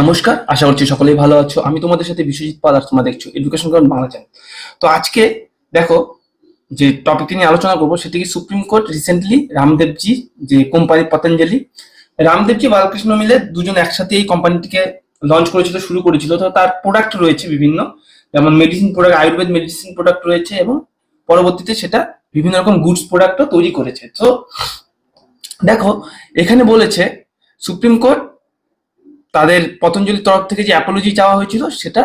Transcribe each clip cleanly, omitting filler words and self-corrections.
নমস্কার, আশা করছি সকলেই ভালো আছো। আমি তোমাদের সাথে বিশ্বজিৎ পাল, আর তোমরা দেখছো এডুকেশন গ্রাউন্ড বাংলা চ্যানেল। তো আজকে দেখো, যে টপিকটি নিয়ে আলোচনা করবো সেটি কি, সুপ্রিম কোর্ট রিসেন্টলি রামদেবজি, যে কোম্পানি পতঞ্জলি, রামদেবজি বালকৃষ্ণ মিলে দুজন একসাথে এই কোম্পানিটিকে লঞ্চ করেছিল, শুরু করেছিল। তো তার প্রোডাক্ট রয়েছে বিভিন্ন, যেমন medicine product, Ayurveda medicine product রয়েছে, এবং পরবর্তীতে সেটা বিভিন্ন রকম গুডস প্রোডাক্টও তৈরি করেছে। তো দেখো, এখানে বলেছে সুপ্রিম কোর্ট তাদের পতঞ্জলির তরফ থেকে যে অ্যাপোলজি চাওয়া হয়েছিল সেটা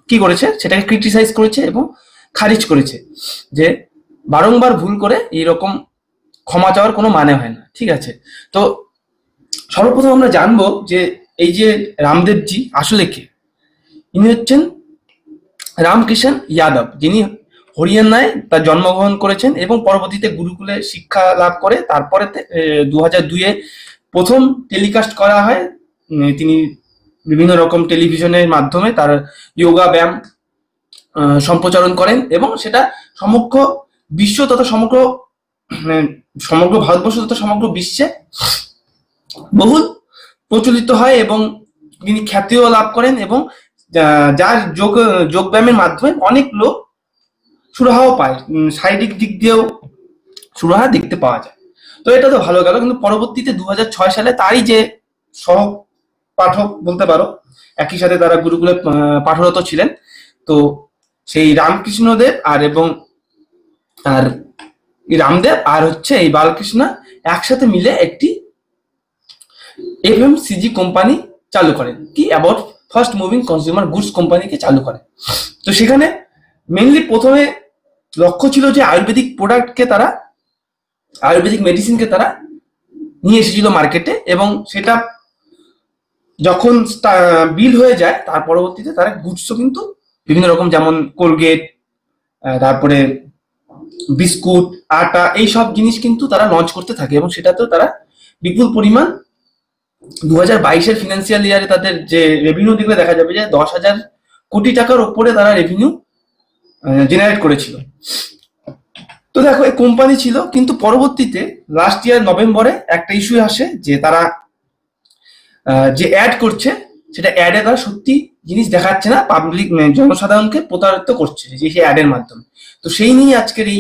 কি করেছে, সেটাকে ক্রিটিসাইজ করেছে এবং খারিজ করেছে, যে বারংবার ভুল করে এইরকম ক্ষমা চাওয়ার কোনো মানে হয় না। ঠিক আছে, তো সর্বপ্রথম আমরা জানবো যে এই যে রামদেবজি আসলে কে। ইনি হচ্ছেন রামকৃষ্ণ যাদব, যিনি হরিয়ানায় তার জন্মগ্রহণ করেছেন এবং পরবর্তীতে গুরুকুলে শিক্ষা লাভ করে তারপরে 2002-এ প্রথম টেলিকাস্ট করা হয়। তিনি বিভিন্ন রকম টেলিভিশনের মাধ্যমে তার যোগা ব্যায়াম সম্প্রচারণ করেন, এবং সেটা সমগ্র বিশ্ব তথা সমগ্র ভারতবর্ষ তথা সমগ্র বিশ্বে বহুল প্রচলিত হয়, এবং তিনি খ্যাতিও লাভ করেন, এবং যার যোগ ব্যায়ামের মাধ্যমে অনেক লোক সুরাহাও পায়, শারীরিক দিক দিয়েও সুরাহা দেখতে পাওয়া যায়। তো এটা তো ভালো গেল, কিন্তু পরবর্তীতে 2006 সালে তারই যে সহ পাঠক বলতে পারো, একই সাথে তারা গুরুকুলে পাঠরত ছিলেন, তো সেই রামকৃষ্ণদেব আর এই রামদেব আর হচ্ছে এই বালকৃষ্ণ একসাথে মিলে একটি এফএমসিজি কোম্পানি চালু করেন, কি about first moving consumer goods কোম্পানিকে চালু করেন। তো সেখানে মেনলি প্রথমে লক্ষ্য ছিল যে আয়ুর্বেদিক মেডিসিনকে তারা নিয়ে এসেছিল মার্কেটে, এবং সেটা যখন বিল হয়ে যায় তার পরবর্তীতে তারা গুডসও কিন্তু বিভিন্ন রকম, যেমন কোলগেট, তারপরে বিস্কুট, আটা, এই সব জিনিস কিন্তু তারা লঞ্চ করতে থাকে, এবং সেটাতেও তারা বিপুল পরিমাণ 2022-এর ফিনান্সিয়াল ইয়ারে তাদের যে রেভিনিউ দেখলে দেখা যাবে যে 10,000 কোটি টাকার ওপরে তারা রেভিনিউ জেনারেট করেছিল। তো দেখো, এই কোম্পানি ছিল, কিন্তু পরবর্তীতে লাস্ট ইয়ার নভেম্বরে একটা ইস্যু আসে যে তারা যে অ্যাড করছে, সেটা অ্যাডে তারা সত্যি জিনিস দেখাচ্ছে না, পাবলিক জনসাধারণকে প্রতারিত করছে যে সেই অ্যাডের মাধ্যমে। তো সেই নিয়ে আজকের এই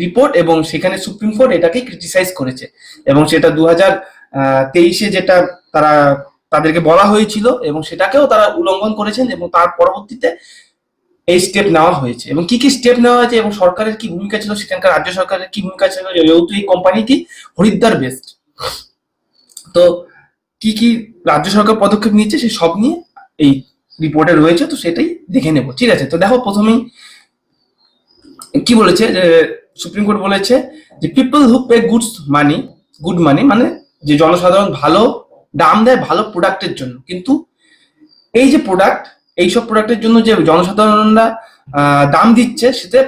রিপোর্ট, এবং সেখানে সুপ্রিম কোর্ট এটাকে ক্রিটিসাইজ করেছে, এবং সেটা 2023-এ যেটা তাদেরকে বলা হয়েছিল, এবং সেটাকেও তারা উল্লঙ্ঘন করেছেন, এবং তার পরবর্তীতে এই স্টেপ নেওয়া হয়েছে। এবং কি কি স্টেপ নেওয়া হয়েছে এবং সরকারের কি ভূমিকা ছিল, সেখানকার রাজ্য সরকারের কি ভূমিকা ছিল, যেহেতু এই কোম্পানিটি হরিদ্বার বেসড, তো কি কি রাজ্য সরকার পদক্ষেপ নিচ্ছে সে সব নিয়ে এই রিপোর্টে রয়েছে। তো সেটাই দেখে নেব। ঠিক আছে, তো দেখো, প্রথমেই কি বলেছে, যে সুপ্রিম কোর্ট বলেছে যে পিপল হু পে গুড মানি, মানে যে জনসাধারণ ভালো দাম দেয় ভালো প্রোডাক্টের জন্য, কিন্তু এই যে এইসব প্রোডাক্টের জন্য যে জনসাধারণরা দাম দিচ্ছে, সেটা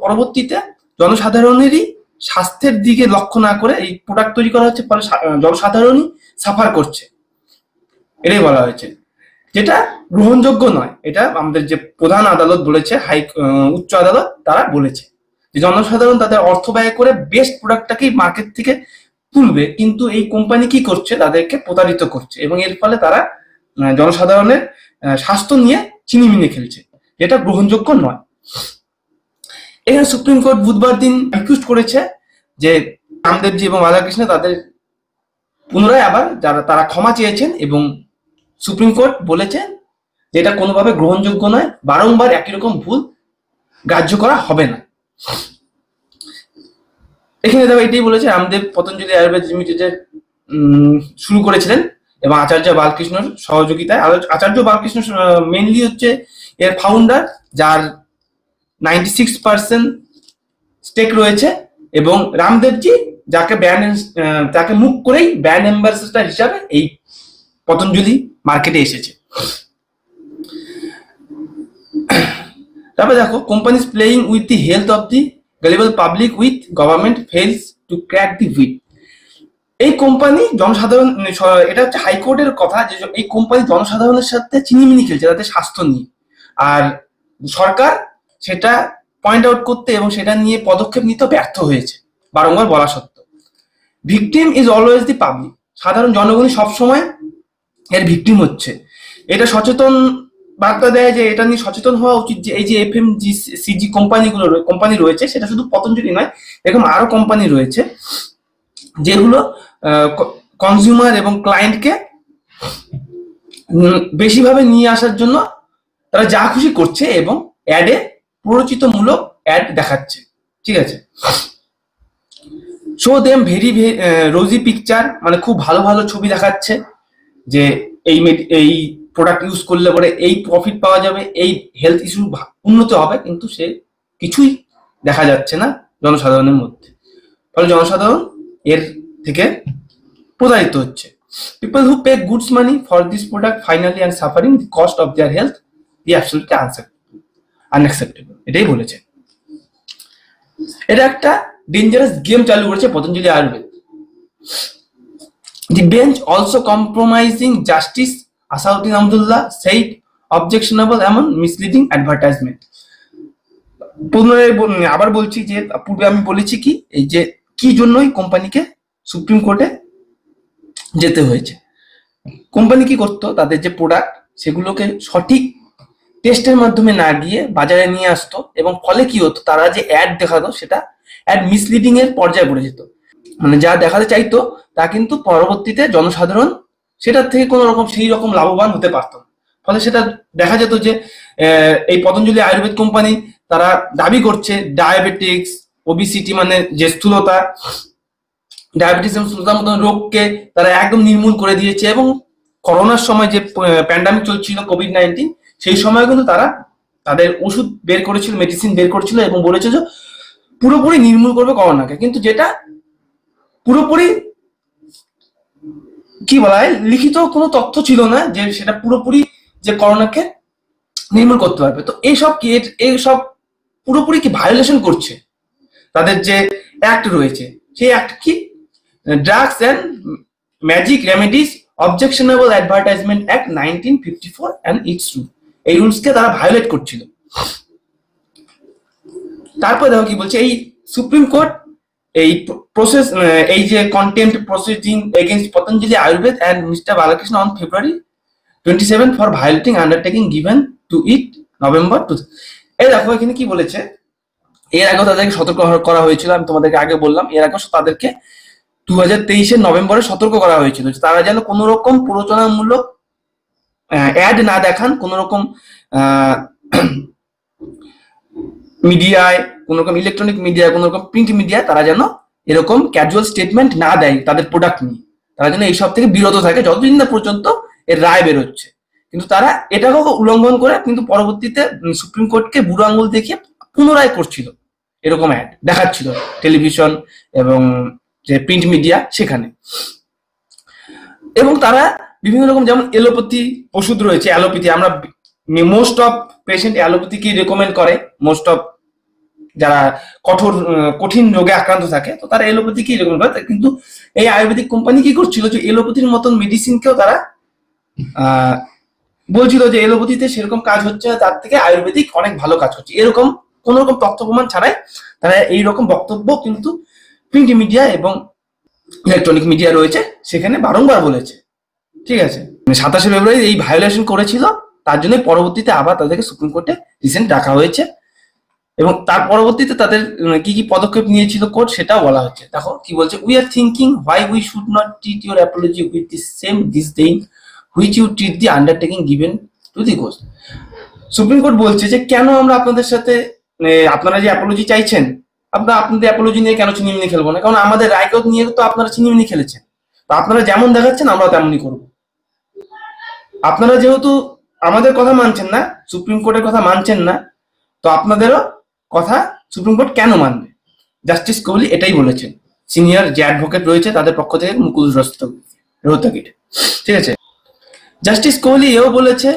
পরবর্তীতে জনসাধারণেরই স্বাস্থ্যের দিকে লক্ষ্য না করে এই প্রোডাক্ট তৈরি করা হচ্ছে, ফলে জনসাধারণই সাফার করছে, এটাই বলা হয়েছে, যেটা গ্রহণযোগ্য নয়। এটা আমাদের যে প্রধান আদালত বলেছে, উচ্চ আদালত, তারা বলেছে যে জনসাধারণ তাদের অর্থ ব্যয় করে বেস্ট প্রোডাক্টটাকেই মার্কেট থেকে তুলবে, কিন্তু এই কোম্পানি কি করছে, তাদেরকে প্রতারিত করছে, এবং এর ফলে তারা জনসাধারণের স্বাস্থ্য নিয়ে চিনিমিনি খেলছে, যেটা গ্রহণযোগ্য নয়। এখানে সুপ্রিম কোর্ট বুধবার দিন রিকোয়েস্ট করেছে যে রামদেবজি এবং রাধাকৃষ্ণ তাদের পুনরায় আবার তারা ক্ষমা চেয়েছেন, এবং সুপ্রিম কোর্ট বলেছে যে এটা কোনোভাবে গ্রহণযোগ্য নয়, বারংবার একই রকম ভুল গ্রাহ্য করা হবে না। এখানে দেখো, এটাই বলেছে রামদেব পতঞ্জলি আয়ুর্বেদ লিমিটেডের শুরু করেছিলেন, এবং আচার্য বালকৃষ্ণর সহযোগিতায়। আচার্য বালকৃষ্ণ মেনলি হচ্ছে এর ফাউন্ডার, যার 96% স্টেক রয়েছে, এবং রামদেবজি তাকে মুখ করেই ব্র্যান্ড অ্যাম্বাসেডর হিসাবে এই পতঞ্জলি মার্কেটে এসেছে। তারপরে দেখো, companies playing with the health of the gullible public with government fails to crack the whip. এই কোম্পানি জনসাধারণ, এটা হচ্ছে হাইকোর্টের কথা, যে এই কোম্পানি জনসাধারণের সাথে চিনিমিনি খেলছে তাদের স্বাস্থ্য নিয়ে, আর সরকার সেটা পয়েন্ট আউট করতে এবং সেটা নিয়ে পদক্ষেপ নিতে ব্যর্থ হয়েছে বারংবার বলা সত্ত্বেও। Victim is always the public, সাধারণ জনগণই সবসময় এর ভিকটিম হচ্ছে। এটা সচেতন বার্তা দেয় যে এটা নিয়ে সচেতন হওয়া উচিত, যে এই যে এফএমজিসিজি কোম্পানি রয়েছে, সেটা শুধু পতঞ্জলি নয়, এরকম আরো কোম্পানি রয়েছে যেগুলো কনজিউমার এবং ক্লায়েন্টকে বেশিভাবে নিয়ে আসার জন্য তারা যা খুশি করছে এবং অ্যাডে প্ররোচিতমূলক অ্যাড দেখাচ্ছে। ঠিক আছে, শো দেম ভেরি রোজি পিকচার, মানে খুব ভালো ভালো ছবি দেখাচ্ছে যে এই প্রোডাক্ট ইউজ করলে পরে এই প্রফিট পাওয়া যাবে, এই হেলথ ইস্যু উন্নত হবে, কিন্তু সে কিছুই দেখা যাচ্ছে না জনসাধারণের মধ্যে। ফলে জনসাধারণ এর থেকে প্রতারিত হচ্ছে। People who pay goods money for this product finally and suffering the cost of their health the absolutely unacceptable, এটাই বলেছে। এটা একটা ডেঞ্জারাস গেম চালু করেছে Patanjali Ayurveda. The bench also compromising justice Asauddin Abdullah said objectionable among misleading advertisement. পুনরায় আবার বলছি যে পূর্বে আমি বলেছি কি এই যে কি জন্যই কোম্পানিকে সুপ্রিম কোর্টে যেতে হয়েছে। কোম্পানি কি করতো, তাদের যে প্রোডাক্ট সেগুলোকে সঠিক টেস্টের মাধ্যমে না গিয়ে বাজারে নিয়ে আসতো, এবং ফলে কি হতো, তারা যে অ্যাড দেখাতো সেটা অ্যাড মিসলিডিং এর পর্যায়ে পড়ে যেত। মানে যা দেখাতে চাইতো তা কিন্তু পরবর্তীতে জনসাধারণ সেটার থেকে কোনো রকম সেই রকম লাভবান হতে পারত না। ফলে সেটা দেখা যেত যে এই পতঞ্জলি আয়ুর্বেদ কোম্পানি তারা দাবি করছে ডায়াবেটিক্স, ওবিসিটি মানে যে স্থূলতা, ডায়াবেটিস এবং স্থূলতার মতন রোগকে তারা একদম নির্মূল করে দিয়েছে। এবং করোনার সময় যে প্যান্ডামিক চলছিল কোভিড-19, সেই সময় কিন্তু তারা তাদের ওষুধ বের করেছিল, মেডিসিন বের করেছিল এবং বলেছে যে পুরোপুরি নির্মূল করবে করোনাকে, কিন্তু যেটা পুরোপুরি কি বলা হয় লিখিত কোনো তথ্য ছিল না যে সেটা পুরোপুরি যে করোনাকে নির্মূল করতে পারবে। তো এইসব পুরোপুরি কি ভায়োলেশন করছে তাদের যে অ্যাক্ট রয়েছে, সেই অ্যাক্ট কি, drugs and magic remedies objectionable advertisement act 1954 and it's rule, এই রুলসকে তারা ভায়োলেট করছিল। তারপর দেখো কি বলছে, এই সুপ্রিম কোর্ট এই প্রসেস, এই যে contempt proceeding against Patanjali Ayurveda and mister Balakrishna on February 27 for violating undertaking given two it November 2। এই দেখো এখানে কি বলেছে, এর আগেও তাদেরকে সতর্ক করা হয়েছিল, আমি তোমাদেরকে আগে বললাম, এর আগেও তাদেরকে 2023 নভেম্বরে সতর্ক করা হয়েছিল তারা যেন কোনো রকম প্ররোচনামূলক অ্যাড না দেখান, কোন রকম মিডিয়ায়, কোন রকম ইলেকট্রনিক মিডিয়ায়, কোন রকম প্রিন্ট মিডিয়ায় তারা যেন এরকম ক্যাজুয়াল স্টেটমেন্ট না দেয় তাদের প্রোডাক্ট নিয়ে, তারা যেন এইসব থেকে বিরত থাকে যতদিন না পর্যন্ত এর রায় বেরোচ্ছে। কিন্তু তারা এটাকেও উল্লঙ্ঘন করে কিন্তু পরবর্তীতে সুপ্রিম কোর্টকে বুড়ো আঙুল দেখিয়ে পুনরায় করছিল, এরকম অ্যাড দেখাচ্ছিল টেলিভিশন এবং যে প্রিন্ট মিডিয়া সেখানে। এবং তারা বিভিন্ন রকম, যেমন এলোপ্যাথি ওষুধ রয়েছে, অ্যালোপ্যাথি, আমরা মোস্ট অফ পেশেন্ট অ্যালোপ্যাথিকে রেকমেন্ড করে, মোস্ট অফ যারা কঠিন রোগে আক্রান্ত থাকে তো তারা এলোপ্যাথিকেই রেকমেন্ড করে। কিন্তু এই আয়ুর্বেদিক কোম্পানি কি করছিল যে এলোপ্যাথির মতন মেডিসিনকেও তারা বলছিল যে এলোপ্যাথিতে সেরকম কাজ হচ্ছে না, তার থেকে আয়ুর্বেদিক অনেক ভালো কাজ করছে, এরকম কোন রকম তথ্য প্রমাণ ছাড়াই তারা এইরকম বক্তব্য কিন্তু প্রিন্ট মিডিয়া এবং ইলেকট্রনিক মিডিয়া রয়েছে সেখানে বারংবার বলেছে। ঠিক আছে, 27 ফেব্রুয়ারি এই ভায়োলেশন করেছিল, তার জন্য পরবর্তীতে আবার তাদেরকে সুপ্রিম কোর্টে রিসেন্ট ডাকা হয়েছে এবং তার পরবর্তীতে তাদের কি কি পদক্ষেপ নিয়েছিল কোর্ট সেটাও বলা হচ্ছে। দেখো কি বলছে, we are thinking why we should not treat your apology with the same disdain which you treat the undertaking given to the Ghosh. Supreme court বলছে যে কেন আমরা আপনাদের সাথে, আপনারা যে অ্যাপোলজি চাইছেন, আপনাদের অ্যাপোলজি নিয়ে কেন চিনিমিনি খেলবো না, কারণ আমাদের রায়কে নিয়ে তো আপনারা চিনিমিনি খেলেছেন, তো আপনারা যেমন দেখাচ্ছেন আমরা তেমনই করবো। আপনারা যেহেতু আমাদের কথা মানছেন না, সুপ্রিম কোর্টের কথা মানছেন না, তো আপনাদেরও কথা সুপ্রিম কোর্ট কেন মানবে। জাস্টিস কোহলি এটাই বলেছেন, সিনিয়র যে অ্যাডভোকেট রয়েছে তাদের পক্ষ থেকে মুকুল রোহতগি। ঠিক আছে, জাস্টিস কোহলি এও বলেছে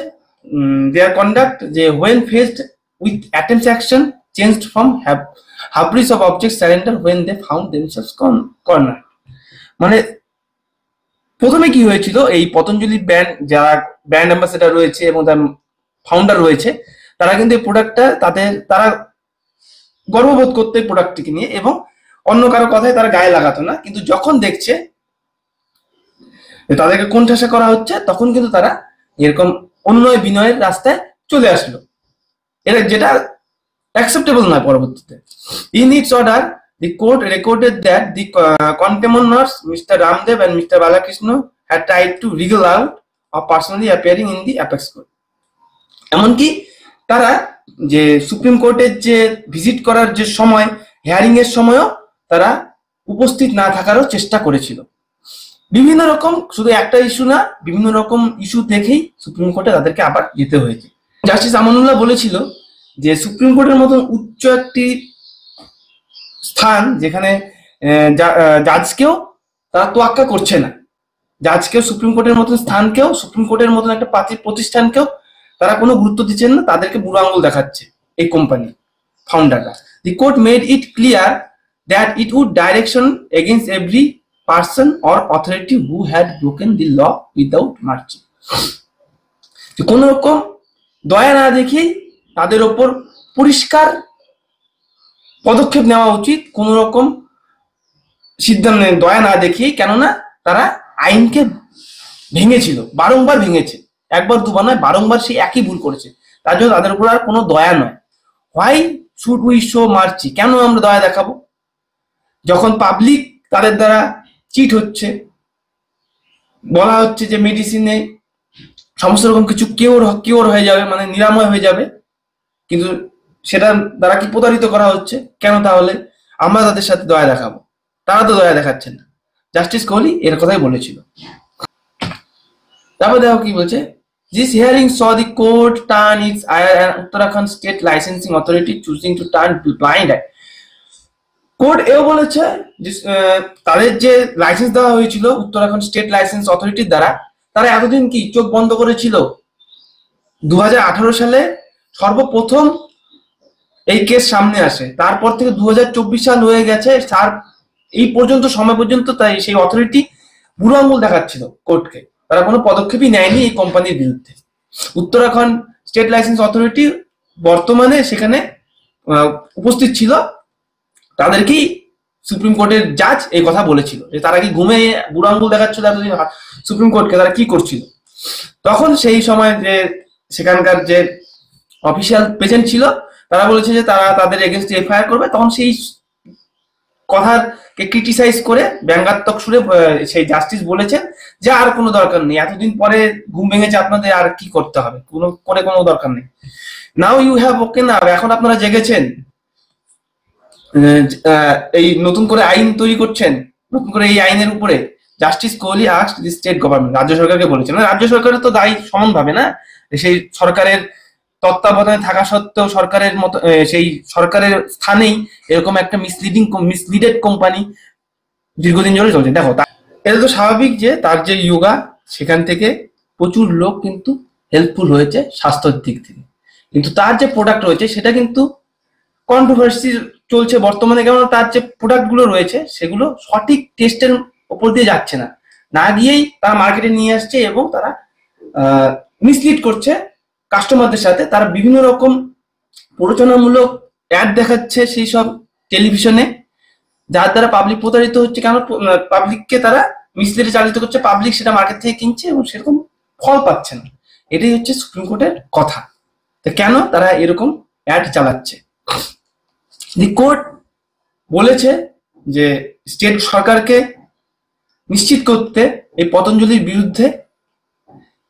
দেয়ার কন্ডাক্ট যে when faced with attempts action changed from hubris of object surrender when they found themselves cornered। মানে প্রথমে কি হয়েছিল, এই পতঞ্জলি যারা ব্র্যান্ড অ্যাম্বাসেডার রয়েছে এবং তার ফাউন্ডার রয়েছে তারা কিন্তু এই প্রোডাক্টটা তারা গর্ববোধ করতে প্রোডাক্টটিকে নিয়ে এবং অন্য কারো কথায় তারা গায়ে লাগাতো না। কিন্তু যখন দেখছে তাদেরকে কোণঠাসা করা হচ্ছে, তখন কিন্তু তারা এরকম অন্যয় বিনয়ের রাস্তায় চলে আসলো, এটা যেটা অ্যাকসেপ্টেবল নয় পরবর্তীতে। In it's order the court recorded that the contemnors Mr. Ramdev and Mr. Balakrishna had tried to wriggle out of personally appearing in the apex court. এমনকি তারা যে সুপ্রিম কোর্টের যে ভিজিট করার যে সময়, হিয়ারিং এর সময়ও তারা উপস্থিত না থাকারও চেষ্টা করেছিল। বিভিন্ন রকম, শুধু একটা ইস্যু না, বিভিন্ন রকম ইস্যু দেখেই সুপ্রিম কোর্টে তাদেরকে আবার যেতে হয়েছে। জাস্টিস আমানুল্লাহ বলেছিল যে সুপ্রিম কোর্টের মতন উচ্চ একটি স্থান, যেখানে জাজকেও তারা তোয়াক্কা করছে না, জাজকেও সুপ্রিম কোর্টের মতন স্থানকেও, সুপ্রিম কোর্টের মতন একটা প্রতিষ্ঠানকেও তারা কোনো গুরুত্ব দিচ্ছেন না, তাদেরকে বুড়ো আঙুল দেখাচ্ছে এই কোম্পানি ফাউন্ডাররা। The court made it clear that it would direction against every person or authority who had broken the law without mercy. কোন রকম দয়া না দেখেই তাদের ওপর পরিষ্কার পদক্ষেপ নেওয়া উচিত, কোন রকম সিদ্ধান্ত দয়া না দেখেই, কেননা তারা আইনকে ভেঙেছিল, বারংবার ভেঙেছে, একবার দুবার নয়, বারংবার সেই একই ভুল করেছে, তার জন্য তাদের উপর আর কোনো দয়া নয়। Why should we show mercy, কেন আমরা দয়া দেখাবো যখন পাবলিক তাদের দ্বারা চিট হচ্ছে, বলা হচ্ছে যে মেডিসিনে সমস্ত রকম কিছু কিওর হয়ে যাবে, মানে নিরাময় হয়ে যাবে, কিন্তু সেটা দ্বারা কি প্রতারিত করা হচ্ছে, কেন তাহলে আমরা তাদের সাথে দয়া দেখাবো? তারা তো দয়া দেখাচ্ছেন না। জাস্টিস কোহলি এর কথাই বলেছিল। তারপর দেখো কি বলছে, this hearing saw the court turn its eye and Uttarakhand state licensing authority choosing to turn blind eye. Court এও বলেছে যে তাদের যে লাইসেন্স দেওয়া হয়েছিল উত্তরাখণ্ড স্টেট লাইসেন্স অথরিটির দ্বারা, তারা এতদিন কি চোখ বন্ধ করেছিল? 2018 সালে সর্বপ্রথম এই কেস সামনে আসে, তারপর থেকে 2024 সাল হয়ে গেছে, এই পর্যন্ত সময় পর্যন্ত তাই সেই অথরিটি বুড়ো আঙুল দেখাচ্ছিল কোর্টকে, তারা কোনো পদক্ষেপই নেয়নি এই কোম্পানির বিরুদ্ধে। উত্তরাখণ্ড স্টেট লাইসেন্স অথরিটি বর্তমানে সেখানে উপস্থিত ছিল, তাদেরকেই সুপ্রিম কোর্টের জাজ এই কথা বলেছিল যে তারা কি ঘুমে বুড়ো আঙুল দেখাচ্ছিল এতদিন সুপ্রিম কোর্টকে, তারা কি করছিল। তখন সেই সময় যে সেখানকার যে অফিসিয়াল প্রেজেন্ট ছিল তারা বলেছে যে তারা তাদের এগেনস্ট এফআইআর করবে, তখন সেই কথাকে ক্রিটিসাইজ করে ব্যঙ্গাত্মক সুরে সেই জাস্টিস বলেছেন যে আর কোনো দরকার নেই, এতদিন পরে ঘুম ভেঙেছে আপনাদের, আর কি করতে হবে, কোনো দরকার নেই। Now you have woken up, এখন আপনারা জেগেছেন, এই নতুন করে আইন তৈরি করছেন, নতুন করে এই আইনের উপরে। Justice Kohli asked the state government, রাজ্য সরকারকে বলেছেন, রাজ্য সরকারের তো দায়ী সমানভাবে না, সেই সরকারের তত্ত্বাবধানে থাকা সত্ত্বেও সরকারের মতো সেই সরকারের স্থানেই এরকম একটা মিসলিডেড কোম্পানি দীর্ঘদিন ধরে চলছে। দেখো এটা তো স্বাভাবিক যে তার যে যোগা, সেখান থেকে প্রচুর লোক কিন্তু হেল্পফুল হয়েছে স্বাস্থ্যের দিক থেকে, কিন্তু তার যে প্রোডাক্ট রয়েছে সেটা কিন্তু কন্ট্রোভার্সি চলছে বর্তমানে, কেমন তার যে প্রোডাক্ট গুলো রয়েছে সেগুলো সঠিক টেস্টের উপর দিয়ে যাচ্ছে না, না গিয়েই তারা মার্কেটে নিয়ে আসছে এবং তারা মিসলিড করছে কাস্টমারদের সাথে। তারা বিভিন্ন রকম প্ররোচনামূলক অ্যাড দেখাচ্ছে সেই সব টেলিভিশনে, যার দ্বারা পাবলিক প্রতারিত হচ্ছে, কেন পাবলিককে তারা মিসলিডে চালিত করছে, পাবলিক সেটা মার্কেট থেকে কিনছে এবং সেরকম ফল পাচ্ছে না। এটাই হচ্ছে সুপ্রিম কোর্টের কথা, তো কেন তারা এরকম অ্যাড চালাচ্ছে। দি কোর্ট বলেছে যে স্টেট সরকারকে নিশ্চিত করতে এই পতঞ্জলির বিরুদ্ধে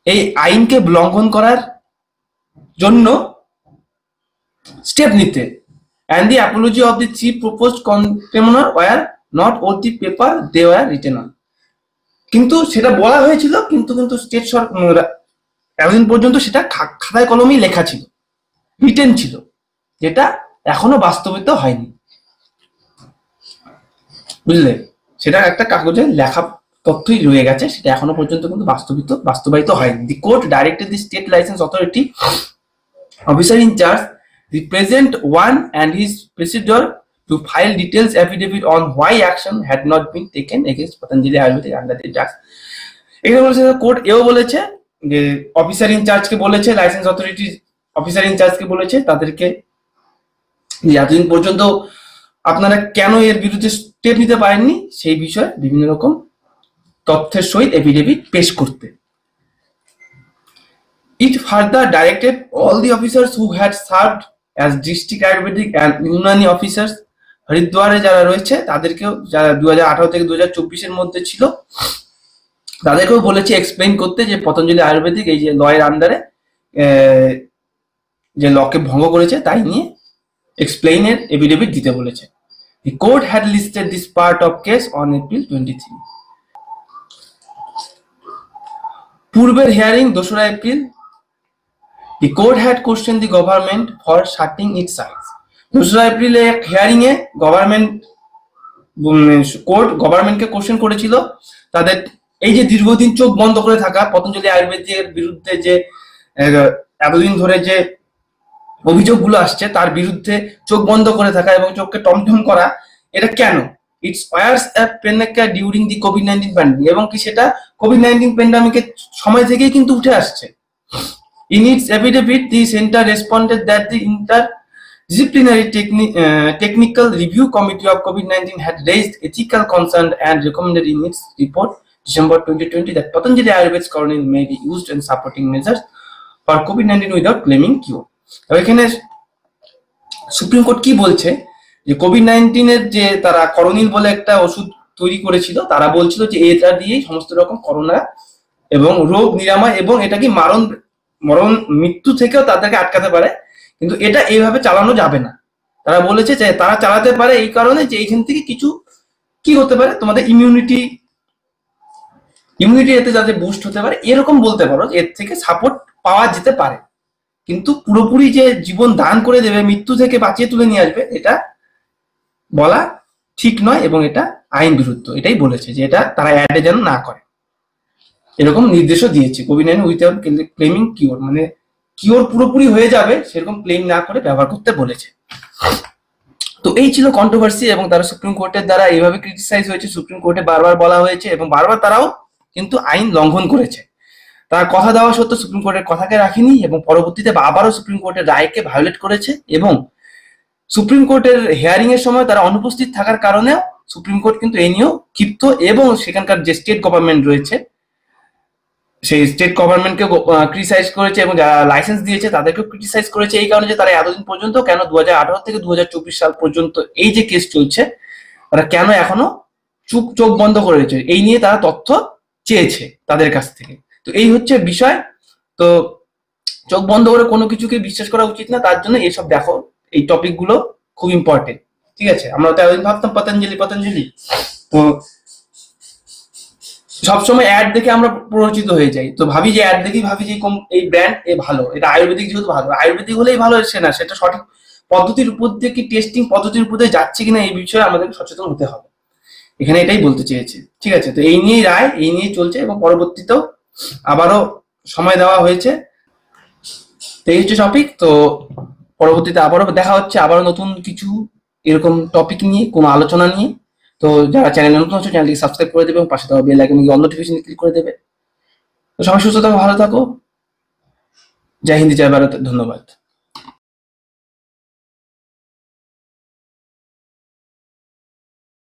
এই আইনকে লঙ্ঘন করার জন্য স্টেপ নিতে, and the apology of the chief proposed contemnor were not on the paper they were written on. কিন্তু সেটা বলা হয়েছিল, কিন্তু স্টেট সরকার এতদিন পর্যন্ত সেটা খাতায় কলমেই লেখা ছিল, রিটেন ছিল, যেটা এখনো বাস্তবিত হয়নি, বুঝলে, সেটা একটা কাগজে লেখা তথ্যই রয়ে গেছে, সেটা এখনো পর্যন্ত কিন্তু বাস্তবায়িত হয়নি। The court directed the state licence authority officer in charge the present one and his predecessor to file details affidavit on why action had not been taken against Patanjali Ayurvedic under the drugs. এখানে বলেছে court এও বলেছে যে officer ইনচার্জকে বলেছে, licence authority officer ইনচার্জকে বলেছে তাদেরকে যে এতদিন পর্যন্ত আপনারা কেন এর বিরুদ্ধে স্টেপ নিতে পারেননি সেই বিষয়ে বিভিন্ন রকম তথ্যের সহিত এফিডেভিট পেশ করতে। It further directed all the officers who had served as district Ayurvedic and Unani officers, হরিদ্বারে যারা রয়েছে তাদেরকেও, যারা 2018 থেকে 2024 মধ্যে ছিল, তাদেরকেও বলেছে এক্সপ্লেইন করতে যে পতঞ্জলি আয়ুর্বেদিক এই যে লয়ের আন্ডারে যে লকে ভঙ্গ করেছে তাই নিয়ে এক্সপ্লেইনের এফিডেভিট দিতে বলেছে। The court had listed this part of case on April 23. পূর্বের হিয়ারিং 2রা April. The court had questioned the government for shutting its eyes. 2রা এপ্রিলে হিয়ারিং এ কোর্ট গভর্নমেন্টকে কোশ্চেন করেছিল তাদের এই যে দীর্ঘদিন চোখ বন্ধ করে থাকা পতঞ্জলি আয়ুর্বেদের বিরুদ্ধে যে এতদিন ধরে যে অভিযোগগুলো আসছে তার বিরুদ্ধে চোখ বন্ধ করে থাকা এবং চোখকে টমটম করা, এটা কেন? ইটস ওয়ার্স অ্যাপ পেনেকা ডিউরিং দি কোভিড-19 প্যান্ডামিক, এবং কি সেটা কোভিড-19 প্যান্ডামিকের সময় থেকেই কিন্তু উঠে আসছে। In its affidavit, the center responded that the interdisciplinary technical review committee of COVID-19 had raised ethical concerns and recommended in its report December 2020 that Patanjali Ayurved's colonies may be used in supporting measures for COVID-19 without claiming cure. এখানে supreme court কি বলছে যে COVID-19 এর যে তারা করোনিল বলে একটা ওষুধ তৈরি করেছিল, তারা বলছিল যে এটা দিয়েই সমস্ত রকম করোনা এবং রোগ নিরাময় এবং এটা কি মরণ মৃত্যু থেকেও তাদেরকে আটকাতে পারে, কিন্তু এটা এইভাবে চালানো যাবে না। তারা বলেছে যে তারা চালাতে পারে এই কারণে যে এইখান থেকে কিছু কি হতে পারে, তোমাদের ইমিউনিটি এতে যাতে বুস্ট হতে পারে এরকম বলতে পারো, এর থেকে সাপোর্ট পাওয়া যেতে পারে, কিন্তু পুরোপুরি যে জীবন দান করে দেবে, মৃত্যু থেকে বাঁচিয়ে তুলে নিয়ে আসবে, এটা বলা ঠিক নয় এবং এটা আইন বিরুদ্ধ। এটাই বলেছে যে এটা তারা অ্যাডে যেন না করে, এরকম নির্দেশও দিয়েছে। কোভিড-19 উইথাউট ক্লেমিং কিওর, মানে কিওর পুরোপুরি হয়ে যাবে সেরকম ক্লেম না করে ব্যবহার করতে বলেছে। তো এই ছিল কন্ট্রোভার্সি এবং তারা সুপ্রিম কোর্টের দ্বারা এইভাবে ক্রিটিসাইজ হয়েছে, সুপ্রিম কোর্টে বারবার বলা হয়েছে এবং বারবার তারাও কিন্তু আইন লঙ্ঘন করেছে। তারা কথা দেওয়া সত্ত্বেও সুপ্রিম কোর্টের কথাকে রাখেনি এবং পরবর্তীতে আবারও সুপ্রিম কোর্টের রায়কে ভায়োলেট করেছে এবং সুপ্রিম কোর্টের হিয়ারিং এর সময় তারা অনুপস্থিত থাকার কারণেও সুপ্রিম কোর্ট কিন্তু এই নিয়েও ক্ষিপ্ত এবং সেখানকার যে স্টেট গভর্নমেন্ট রয়েছে সেই স্টেট গভর্নমেন্টকে ক্রিটিসাইজ করেছে এবং যারা লাইসেন্স দিয়েছে তাদেরকেও ক্রিটিসাইজ করেছে এই কারণে যে তারা এতদিন পর্যন্ত কেন 2018 থেকে 2024 সাল পর্যন্ত এই যে কেস চলছে তারা কেন এখনো চোখ বন্ধ করে রয়েছে, এই নিয়ে তারা তথ্য চেয়েছে তাদের কাছ থেকে। তো এই হচ্ছে বিষয়। তো চোখ বন্ধ করে কোনো কিছুকে বিশ্বাস করা উচিত না, তার জন্য এইসব দেখো, এই টপিক গুলো খুব ইম্পর্টেন্ট। ঠিক আছে, আমরা তো এতদিন ভাবতাম পতঞ্জলি, তো সবসময় অ্যাড দেখে আমরা পরিচিত হয়ে যাই, তো ভাবি যে অ্যাড দেখি ভাবি যে এই ব্র্যান্ড ভালো, এটা আয়ুর্বেদিক যেহেতু ভালো, আয়ুর্বেদিক হলেই ভালো হচ্ছে না, সেটা সঠিক পদ্ধতির উপর দিয়ে কি টেস্টিং পদ্ধতির উপর দিয়ে যাচ্ছে কিনা এই বিষয়ে আমাদের সচেতন হতে হবে, এখানে এটাই বলতে চেয়েছে। ঠিক আছে, তো এই নিয়েই রায়, এই নিয়ে চলছে এবং পরবর্তীতেও আবারও সময় দেওয়া হয়েছে। তো এই হচ্ছে টপিক। তো পরবর্তীতে আবারও দেখা হচ্ছে, আবারও নতুন কিছু এরকম টপিক নিয়ে, কোনো আলোচনা নিয়ে। তো যারা চ্যানেলে নতুন আছে চ্যানেলটিকে সাবস্ক্রাইব করে দেবে এবং পাশে দেওয়া বেল আইকনে গিয়ে অল নোটিফিকেশন ক্লিক করে দেবে। তো সবাই সুস্থ থাকো, ভালো থাকো। জয় হিন্দ, জয় ভারত, ধন্যবাদ।